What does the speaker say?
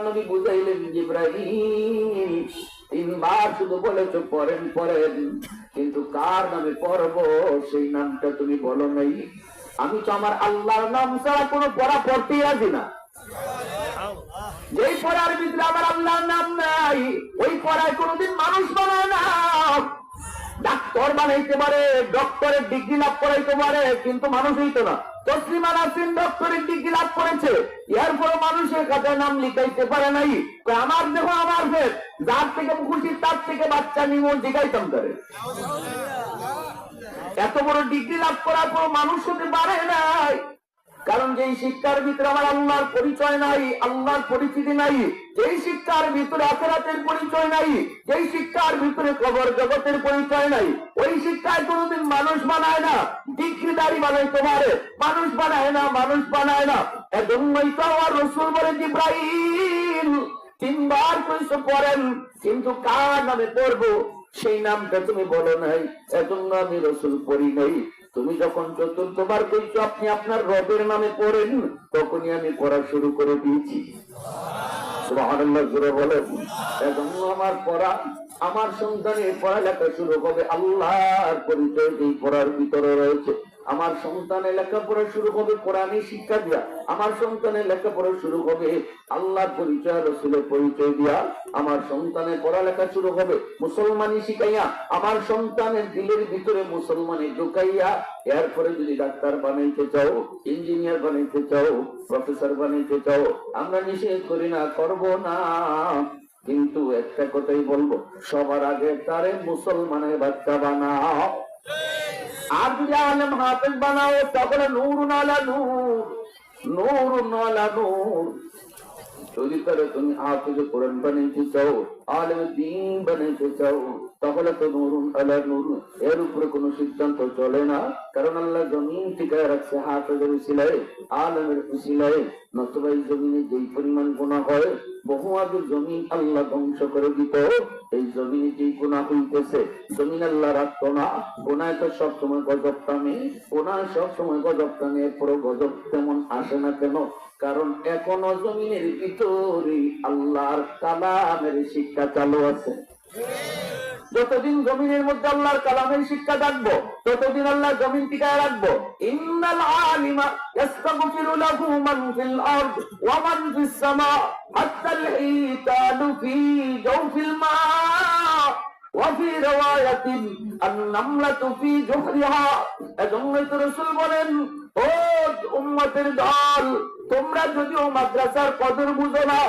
নবী বুঝাইলেন, জিবরাইল তিনবার শুধু বলেছ পড়েন পড়েন, কিন্তু কার নামে পড়ব সেই নামটা তুমি বলো নাই। আমি তো আমার আল্লাহর নাম ছাড়া কোনো পড়া পড়তেই রাজি না। যেই পড়ার ভিতরে আমার আল্লাহর নাম নাই, ওই পড়ায় কোনোদিন মানুষ বানায় না। ডাক্তার বানাইতে পারে, ডক্টরের ডিগ্রি লাভ করাইতে পারে, কিন্তু মানুষ হইতো না। তসলিমা নাসরিন ডক্টরের ডিগ্রি লাভ করেছে, এরপরে মানুষের খাতায় নাম লিখাইতে পারে নাই। আমার দেখো আমার ফের যার থেকে খুশি তার থেকে বাচ্চা নিয়ে জিগাইতাম করে। এত বড় ডিগ্রি লাভ করার পর মানুষ হতে পারে নাই, কারণ যেই শিক্ষার ভিতরে আমার আল্লাহর পরিচয় নাই, আল্লাহর পরিচিতি নাই, যেই শিক্ষার ভিতরে আখিরাতের পরিচয় নাই, যেই শিক্ষার ভিতরে কবর জগতের পরিচয় নাই, ওই শিক্ষায় কোনোদিন মানুষ বানায় না। ডিগ্রিদারি বানাইতে পারে, মানুষ বানায় না, মানুষ বানায় না। এজন্যই তো আমার রাসূল বলে, জিবরাইল তিনবার কইছো পড়েন, কিন্তু কার নামে পড়বো সেই নামটা তুমি বলো নাই, এজন্য আমি রাসূল পড়ি নাই। তুমি যখন চতুর্থবার কইছো আপনি আপনার রবের নামে পড়েন, তখনই আমি পড়া শুরু করে দিয়েছি। সুবহানাল্লাহ জোরে বলেন। এজন্য আমার পড়া, আমার সন্তানের পড়ালেখা শুরু হবে আল্লাহর পরিচয় এই পড়ার ভিতরে রয়েছে। আমার সন্তানের লেখাপড়া শুরু হবে কোরআনের শিক্ষা দিয়া, আমার সন্তানের লেখাপড়া শুরু হবে আল্লাহর পরিচয়, রাসূলের পরিচয় দিয়া। আমার সন্তানের পড়ালেখা শুরু হবে মুসলমানি শিখাইয়া, আমার সন্তানের দিলের ভিতরে মুসলমানি ঢুকাইয়া। এরপরে যদি ডাক্তার বানাইতে চাও, ইঞ্জিনিয়ার বানাইতে চাও, প্রফেসর বানাইতে চাও, আমরা নিষেধ করি না, করব না। কিন্তু একটা কথাই বলবো, সবার আগে তারে মুসলমানের বাচ্চা বানাও। আর যদি আলেম হাফেজ বানাও, তাহলে নূরুন আলা নূর, নূরুন আলা নূর। যদি তারে তুমি হাফেজ কোরআন বানাইতে চাও, আলেম দ্বীন বানাইতে চাও, তাহলে তো নূরুন আলা নূর, এর উপরে কোনো সিদ্ধান্ত চলে না। কারণ আল্লাহ জমিন টিকায় রাখছে হাফেজের উসিলায়, আলেমের উসিলায়। নতুবা এই জমিনে যেই পরিমাণ গুনাহ হয়, বহু আগে জমিন আল্লাহ ধ্বংস করে দিত। এই জমিনে যেই গুনাহ হইতেছে, জমিন আল্লাহ রাখতো না। গুনায় তো সবসময় গজব টানে, গুনায় সবসময় গজব টানে, এরপরও গজব তেমন আসে না কেন? কারণ এখনো জমিনের ভিতরে আল্লাহর কালামের শিক্ষা চালু আছে। যতদিন জমিনের মধ্যে আল্লাহর কালামের শিক্ষা থাকবো, ততদিন আল্লাহ জমিন টিকায় রাখবো। ইন্নাল আলিমা ইস্তাগফিরু লাহু মান ফিল আরদ ওয়া মান ফিস সামা হাত্তা আল-হিতালু ফি জাওফিল মা ওয়া ফি রিওয়ায়াতিন আন-নামলাতু ফি জুহরিহা। এজন্যই তো রাসূল বলেন, ও উম্মতের দল, তোমরা যদিও মাদ্রাসার কদর বুঝো না,